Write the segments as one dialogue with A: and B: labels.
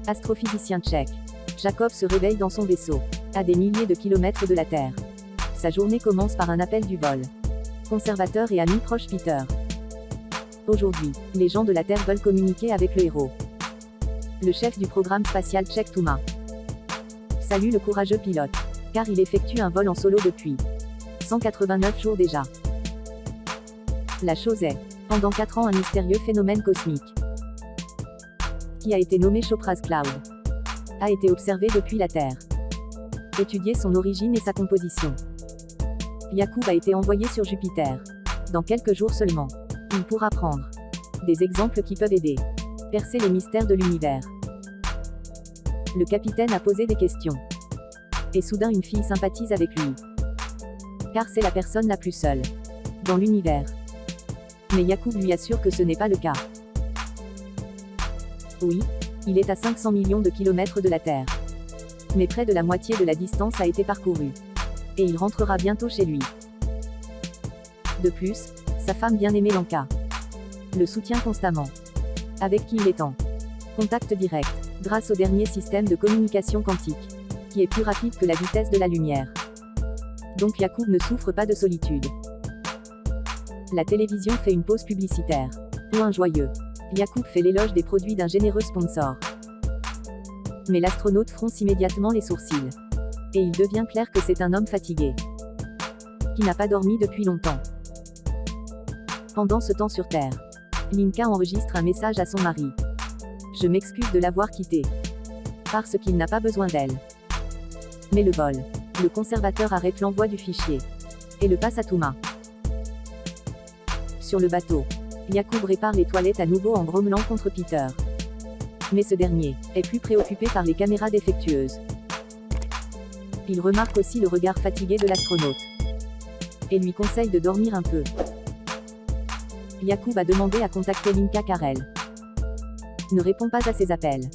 A: Astrophysicien tchèque. Jacob se réveille dans son vaisseau, à des milliers de kilomètres de la Terre. Sa journée commence par un appel du vol. Conservateur et ami proche Peter. Aujourd'hui, les gens de la Terre veulent communiquer avec le héros. Le chef du programme spatial tchèque Touma. Salue le courageux pilote, car il effectue un vol en solo depuis 189 jours déjà. La chose est, pendant 4 ans un mystérieux phénomène cosmique, qui a été nommé Chopras Cloud, a été observé depuis la Terre. Étudier son origine et sa composition. Yacoub a été envoyé sur Jupiter. Dans quelques jours seulement, il pourra prendre des exemples qui peuvent aider percer les mystères de l'univers. Le capitaine a posé des questions. Et soudain une fille sympathise avec lui. Car c'est la personne la plus seule dans l'univers. Mais Yacoub lui assure que ce n'est pas le cas. Oui, il est à 500 millions de kilomètres de la Terre. Mais près de la moitié de la distance a été parcourue. Et il rentrera bientôt chez lui. De plus, sa femme bien-aimée Lanka le soutient constamment. Avec qui il est en contact direct, grâce au dernier système de communication quantique, qui est plus rapide que la vitesse de la lumière. Donc Yacoub ne souffre pas de solitude. La télévision fait une pause publicitaire. Point joyeux. Yacoub fait l'éloge des produits d'un généreux sponsor. Mais l'astronaute fronce immédiatement les sourcils. Et il devient clair que c'est un homme fatigué, qui n'a pas dormi depuis longtemps. Pendant ce temps sur Terre, Linka enregistre un message à son mari. Je m'excuse de l'avoir quitté. Parce qu'il n'a pas besoin d'elle. Mais le vol. Le conservateur arrête l'envoi du fichier. Et le passe à Touma. Sur le bateau, Yacoub répare les toilettes à nouveau en grommelant contre Peter. Mais ce dernier est plus préoccupé par les caméras défectueuses. Il remarque aussi le regard fatigué de l'astronaute. Et lui conseille de dormir un peu. Yacoub a demandé à contacter Linka car elle ne répond pas à ses appels.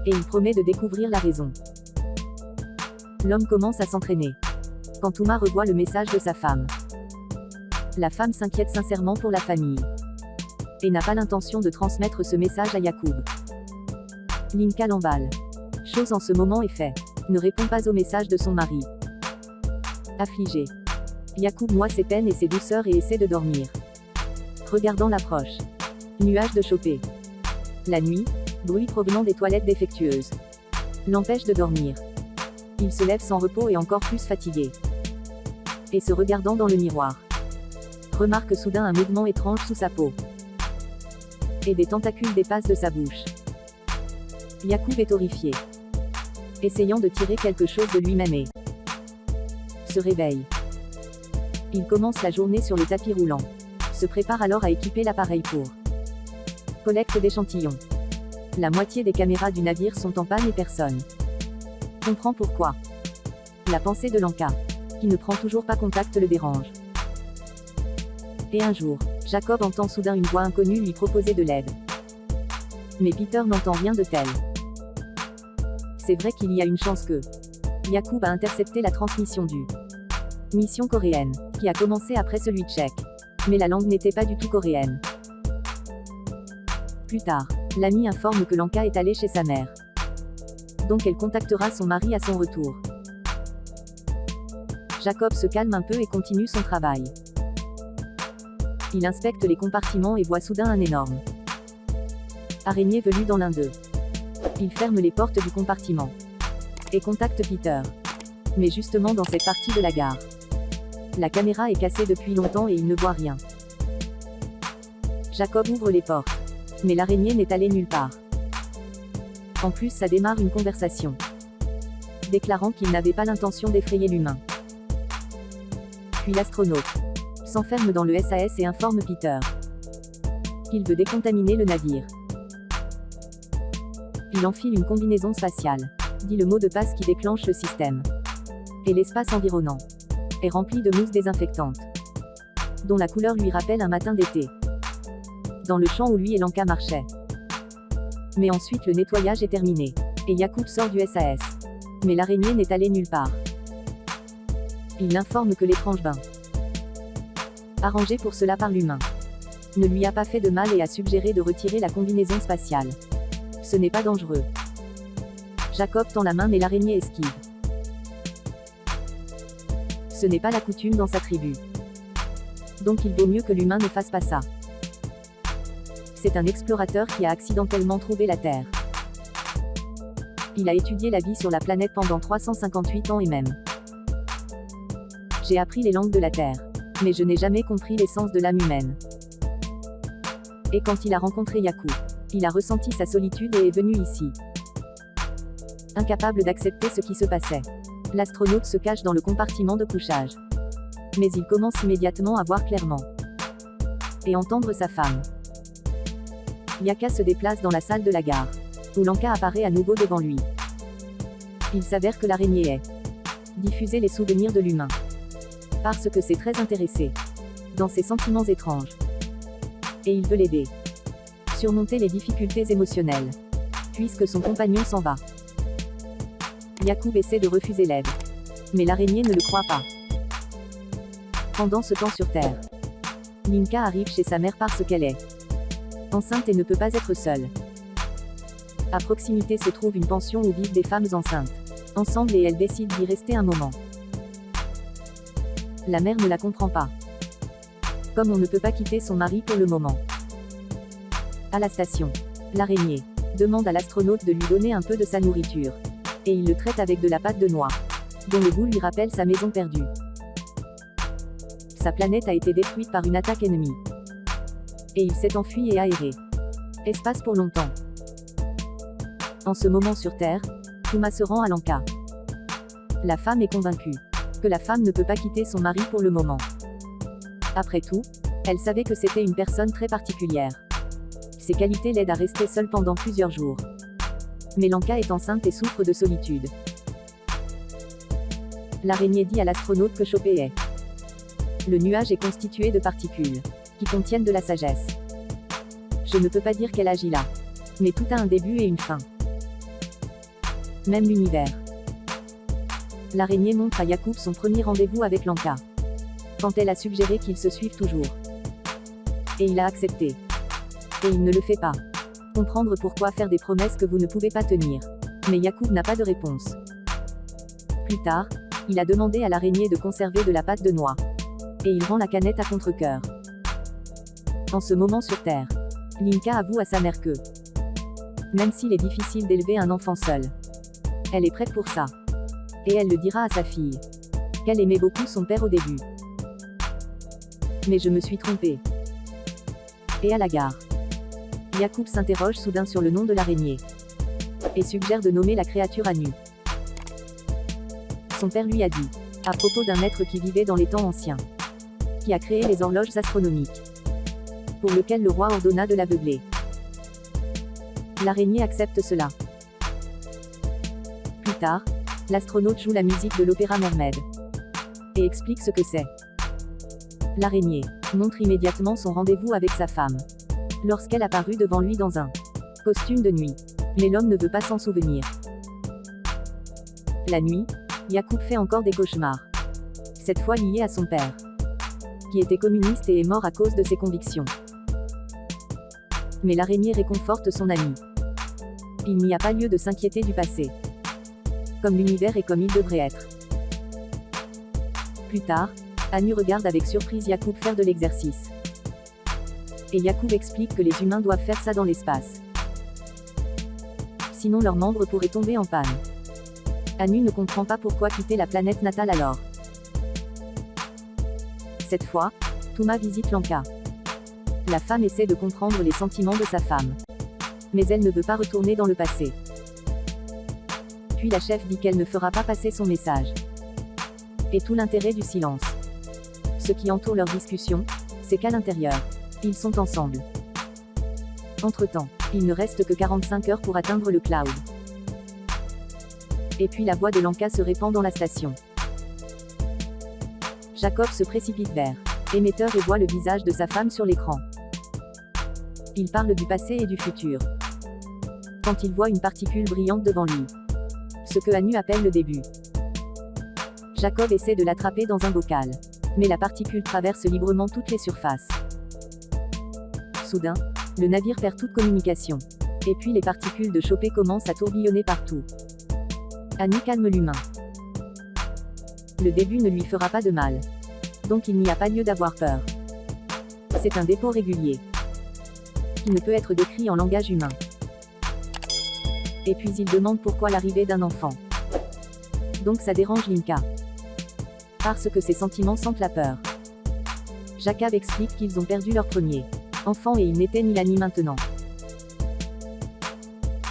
A: Et il promet de découvrir la raison. L'homme commence à s'entraîner. Quand Touma revoit le message de sa femme. La femme s'inquiète sincèrement pour la famille. Et n'a pas l'intention de transmettre ce message à Yacoub. Linka l'emballe. Chose en ce moment est fait. Ne répond pas au message de son mari. Affligé. Yacoub noie ses peines et ses douceurs et essaie de dormir. Regardant l'approche. Nuage de chopé. La nuit, bruit provenant des toilettes défectueuses. L'empêche de dormir. Il se lève sans repos et encore plus fatigué. Et se regardant dans le miroir. Remarque soudain un mouvement étrange sous sa peau. Et des tentacules dépassent de sa bouche. Yacoub est horrifié. Essayant de tirer quelque chose de lui-même et se réveille. Il commence la journée sur le tapis roulant. Se prépare alors à équiper l'appareil pour collecte d'échantillons. La moitié des caméras du navire sont en panne et personne comprend pourquoi. La pensée de Lanka, qui ne prend toujours pas contact, le dérange. Et un jour, Jacob entend soudain une voix inconnue lui proposer de l'aide. Mais Peter n'entend rien de tel. C'est vrai qu'il y a une chance que Yacoub a intercepté la transmission du mission coréenne, qui a commencé après celui tchèque. Mais la langue n'était pas du tout coréenne. Plus tard, l'ami informe que Lanka est allée chez sa mère. Donc elle contactera son mari à son retour. Jacob se calme un peu et continue son travail. Il inspecte les compartiments et voit soudain un énorme araignée velue dans l'un d'eux. Il ferme les portes du compartiment et contacte Peter. Mais justement dans cette partie de la gare, la caméra est cassée depuis longtemps et il ne voit rien. Jacob ouvre les portes. Mais l'araignée n'est allée nulle part. En plus, ça démarre une conversation, déclarant qu'il n'avait pas l'intention d'effrayer l'humain. Puis l'astronaute s'enferme dans le SAS et informe Peter qu'il veut décontaminer le navire. Il enfile une combinaison spatiale, dit le mot de passe qui déclenche le système. Et l'espace environnant est rempli de mousse désinfectante, dont la couleur lui rappelle un matin d'été, dans le champ où lui et Lanka marchaient. Mais ensuite le nettoyage est terminé, et Yacoub sort du SAS. Mais l'araignée n'est allée nulle part. Il l'informe que l'étrange bain, arrangé pour cela par l'humain, ne lui a pas fait de mal et a suggéré de retirer la combinaison spatiale. Ce n'est pas dangereux. Jacob tend la main mais l'araignée esquive. Ce n'est pas la coutume dans sa tribu. Donc il vaut mieux que l'humain ne fasse pas ça. C'est un explorateur qui a accidentellement trouvé la Terre. Il a étudié la vie sur la planète pendant 358 ans et même. J'ai appris les langues de la Terre. Mais je n'ai jamais compris l'essence de l'âme humaine. Et quand il a rencontré Yakou, il a ressenti sa solitude et est venu ici. Incapable d'accepter ce qui se passait. L'astronaute se cache dans le compartiment de couchage. Mais il commence immédiatement à voir clairement. Et entendre sa femme. Yaka se déplace dans la salle de la gare, où Lanka apparaît à nouveau devant lui. Il s'avère que l'araignée est diffuser les souvenirs de l'humain. Parce que c'est très intéressé dans ses sentiments étranges. Et il veut l'aider. Surmonter les difficultés émotionnelles. Puisque son compagnon s'en va. Yacoub essaie de refuser l'aide. Mais l'araignée ne le croit pas. Pendant ce temps sur Terre, Linka arrive chez sa mère parce qu'elle est enceinte et ne peut pas être seule. À proximité se trouve une pension où vivent des femmes enceintes. Ensemble et elle décide d'y rester un moment. La mère ne la comprend pas. Comme on ne peut pas quitter son mari pour le moment. À la station, l'araignée demande à l'astronaute de lui donner un peu de sa nourriture. Et il le traite avec de la pâte de noix, dont le goût lui rappelle sa maison perdue. Sa planète a été détruite par une attaque ennemie. Et il s'est enfui et aéré. Espace pour longtemps. En ce moment sur Terre, Tuma se rend à Lanka. La femme est convaincue que la femme ne peut pas quitter son mari pour le moment. Après tout, elle savait que c'était une personne très particulière. Ses qualités l'aident à rester seule pendant plusieurs jours. Mais Lanka est enceinte et souffre de solitude. L'araignée dit à l'astronaute que Chopé est. Le nuage est constitué de particules qui contiennent de la sagesse. Je ne peux pas dire qu'elle agit là. Mais tout a un début et une fin. Même l'univers. L'araignée montre à Yacoub son premier rendez-vous avec Lanka. Quand elle a suggéré qu'ils se suivent toujours. Et il a accepté. Et il ne le fait pas. Comprendre pourquoi faire des promesses que vous ne pouvez pas tenir. Mais Yacoub n'a pas de réponse. Plus tard, il a demandé à l'araignée de conserver de la pâte de noix. Et il rend la canette à contre-cœur. En ce moment sur Terre, Linka avoue à sa mère que, même s'il est difficile d'élever un enfant seul, elle est prête pour ça. Et elle le dira à sa fille. Qu'elle aimait beaucoup son père au début. Mais je me suis trompée. Et à la gare, Yacoub s'interroge soudain sur le nom de l'araignée. Et suggère de nommer la créature Anu. Son père lui a dit, à propos d'un être qui vivait dans les temps anciens, qui a créé les horloges astronomiques, pour lequel le roi ordonna de l'aveugler. L'araignée accepte cela. Plus tard, l'astronaute joue la musique de l'opéra Mermaid. Et explique ce que c'est. L'araignée montre immédiatement son rendez-vous avec sa femme. Lorsqu'elle apparut devant lui dans un costume de nuit. Mais l'homme ne veut pas s'en souvenir. La nuit, Yacoub fait encore des cauchemars. Cette fois liés à son père, qui était communiste et est mort à cause de ses convictions. Mais l'araignée réconforte son ami. Il n'y a pas lieu de s'inquiéter du passé. Comme l'univers est comme il devrait être. Plus tard, Anu regarde avec surprise Yacoub faire de l'exercice. Et Yacoub explique que les humains doivent faire ça dans l'espace. Sinon leurs membres pourraient tomber en panne. Anu ne comprend pas pourquoi quitter la planète natale alors. Cette fois, Tuma visite Lanka. La femme essaie de comprendre les sentiments de sa femme. Mais elle ne veut pas retourner dans le passé. Puis la chef dit qu'elle ne fera pas passer son message. Et tout l'intérêt du silence. Ce qui entoure leur discussion, c'est qu'à l'intérieur, ils sont ensemble. Entre-temps, il ne reste que 45 heures pour atteindre le cloud. Et puis la voix de Lanka se répand dans la station. Jacob se précipite vers émetteur et voit le visage de sa femme sur l'écran. Il parle du passé et du futur. Quand il voit une particule brillante devant lui. Ce que Anu appelle le début. Jacob essaie de l'attraper dans un bocal. Mais la particule traverse librement toutes les surfaces. Soudain, le navire perd toute communication. Et puis les particules de Chopé commencent à tourbillonner partout. Anu calme l'humain. Le début ne lui fera pas de mal. Donc il n'y a pas lieu d'avoir peur. C'est un dépôt régulier, qui ne peut être décrit en langage humain. Et puis il demande pourquoi l'arrivée d'un enfant. Donc ça dérange Linka. Parce que ses sentiments sentent la peur. Jacob explique qu'ils ont perdu leur premier enfant et il n'était ni là ni maintenant.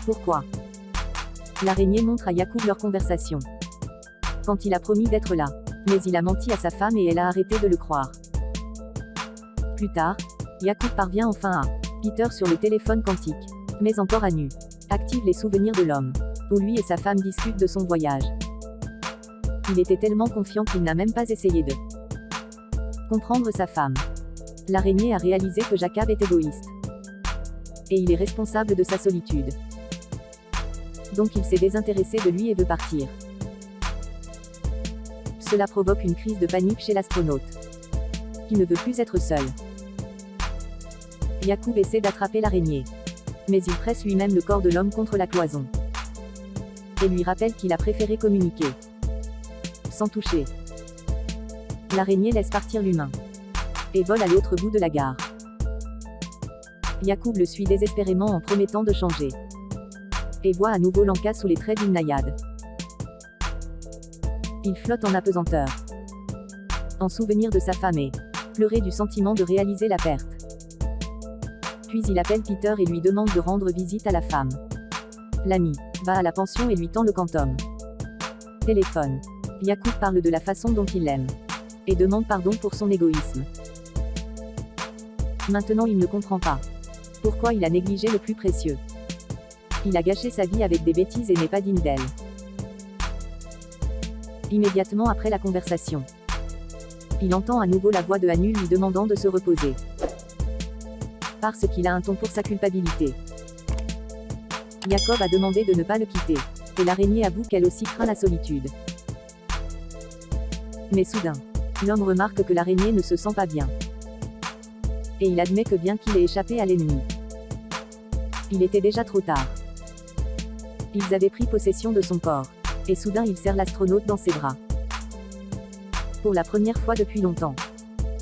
A: Pourquoi? L'araignée montre à Yacoub leur conversation. Quand il a promis d'être là. Mais il a menti à sa femme et elle a arrêté de le croire. Plus tard, Yacoub parvient enfin à Peter sur le téléphone quantique. Mais encore Anu active les souvenirs de l'homme, où lui et sa femme discutent de son voyage. Il était tellement confiant qu'il n'a même pas essayé de comprendre sa femme. L'araignée a réalisé que Jacob est égoïste. Et il est responsable de sa solitude. Donc il s'est désintéressé de lui et veut partir. Cela provoque une crise de panique chez l'astronaute, qui ne veut plus être seul. Yacoub essaie d'attraper l'araignée. Mais il presse lui-même le corps de l'homme contre la cloison. Et lui rappelle qu'il a préféré communiquer. Sans toucher. L'araignée laisse partir l'humain. Et vole à l'autre bout de la gare. Yacoub le suit désespérément en promettant de changer. Et voit à nouveau Lanka sous les traits d'une naïade. Il flotte en apesanteur. En souvenir de sa femme et pleurer du sentiment de réaliser la perte. Puis il appelle Peter et lui demande de rendre visite à la femme. L'ami va à la pension et lui tend le quantum. Téléphone. Yacoub parle de la façon dont il l'aime. Et demande pardon pour son égoïsme. Maintenant il ne comprend pas pourquoi il a négligé le plus précieux. Il a gâché sa vie avec des bêtises et n'est pas digne d'elle. Immédiatement après la conversation, il entend à nouveau la voix de Anu lui demandant de se reposer. Parce qu'il a un ton pour sa culpabilité. Jacob a demandé de ne pas le quitter. Et l'araignée avoue qu'elle aussi craint la solitude. Mais soudain, l'homme remarque que l'araignée ne se sent pas bien. Et il admet que bien qu'il ait échappé à l'ennemi, il était déjà trop tard. Ils avaient pris possession de son corps. Et soudain il serre l'astronaute dans ses bras. Pour la première fois depuis longtemps.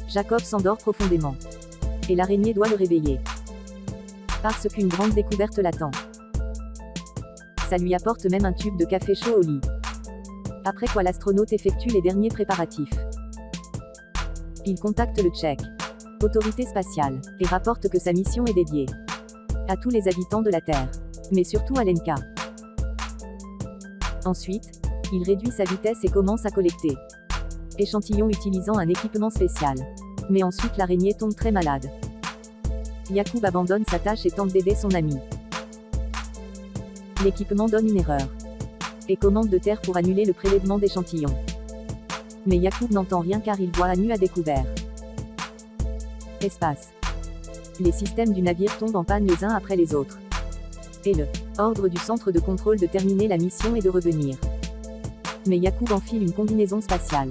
A: Jacob s'endort profondément. Et l'araignée doit le réveiller. Parce qu'une grande découverte l'attend. Ça lui apporte même un tube de café chaud au lit. Après quoi l'astronaute effectue les derniers préparatifs. Il contacte le Tchèque, autorité spatiale, et rapporte que sa mission est dédiée à tous les habitants de la Terre. Mais surtout à Lenka. Ensuite, il réduit sa vitesse et commence à collecter échantillons utilisant un équipement spécial. Mais ensuite l'araignée tombe très malade. Yacoub abandonne sa tâche et tente d'aider son ami. L'équipement donne une erreur. Et commande de terre pour annuler le prélèvement d'échantillons. Mais Yacoub n'entend rien car il voit Anu à découvert. Espace. Les systèmes du navire tombent en panne les uns après les autres. Et le ordre du centre de contrôle de terminer la mission et de revenir. Mais Yacoub enfile une combinaison spatiale,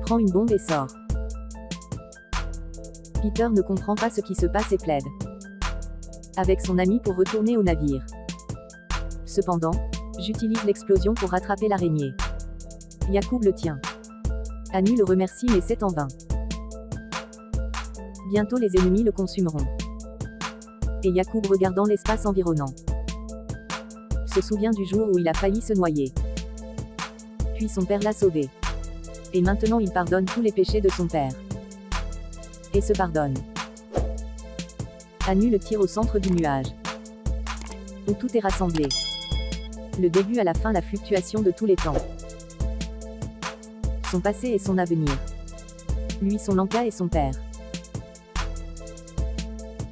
A: prend une bombe et sort. Peter ne comprend pas ce qui se passe et plaide avec son ami pour retourner au navire. Cependant, j'utilise l'explosion pour rattraper l'araignée. Yacoub le tient. Anu le remercie mais c'est en vain. Bientôt les ennemis le consumeront. Et Yacoub regardant l'espace environnant se souvient du jour où il a failli se noyer. Puis son père l'a sauvé. Et maintenant il pardonne tous les péchés de son père. Et se pardonne. Anu le tire au centre du nuage. Où tout est rassemblé. Le début à la fin, la fluctuation de tous les temps. Son passé et son avenir. Lui son Lanka et son père.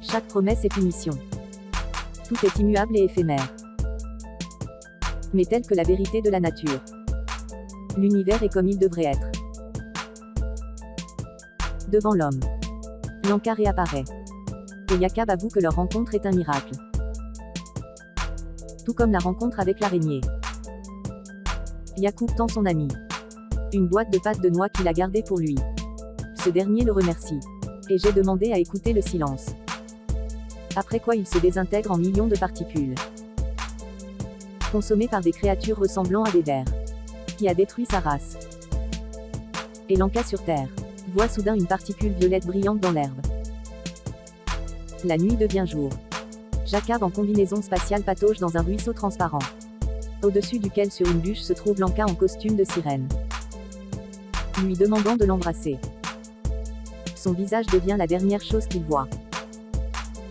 A: Chaque promesse et punition. Tout est immuable et éphémère. Mais tel que la vérité de la nature. L'univers est comme il devrait être. Devant l'homme. Lanka réapparaît. Et Jacob avoue que leur rencontre est un miracle. Tout comme la rencontre avec l'araignée. Yacoub tend son ami une boîte de pâte de noix qu'il a gardée pour lui. Ce dernier le remercie. Et j'ai demandé à écouter le silence. Après quoi il se désintègre en millions de particules. Consommé par des créatures ressemblant à des vers. Qui a détruit sa race. Et Lanka sur Terre. Voit soudain une particule violette brillante dans l'herbe. La nuit devient jour. Jacob en combinaison spatiale patauge dans un ruisseau transparent. Au-dessus duquel sur une bûche se trouve Lanka en costume de sirène. Lui demandant de l'embrasser. Son visage devient la dernière chose qu'il voit.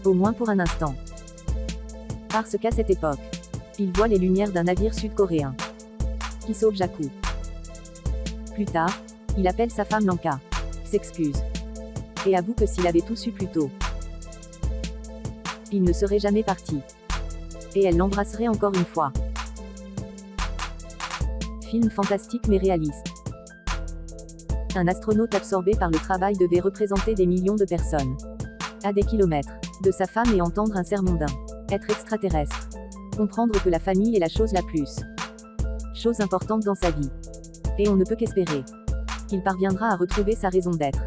A: Au moins pour un instant. Parce qu'à cette époque, il voit les lumières d'un navire sud-coréen. Qui sauve Jakku. Plus tard, il appelle sa femme Lanka. S'excuse. Et avoue que s'il avait tout su plus tôt, il ne serait jamais parti. Et elle l'embrasserait encore une fois. Film fantastique mais réaliste. Un astronaute absorbé par le travail devait représenter des millions de personnes. À des kilomètres de sa femme et entendre un sermon d'un être extraterrestre. Comprendre que la famille est la chose la plus importante dans sa vie. Et on ne peut qu'espérer qu'il parviendra à retrouver sa raison d'être.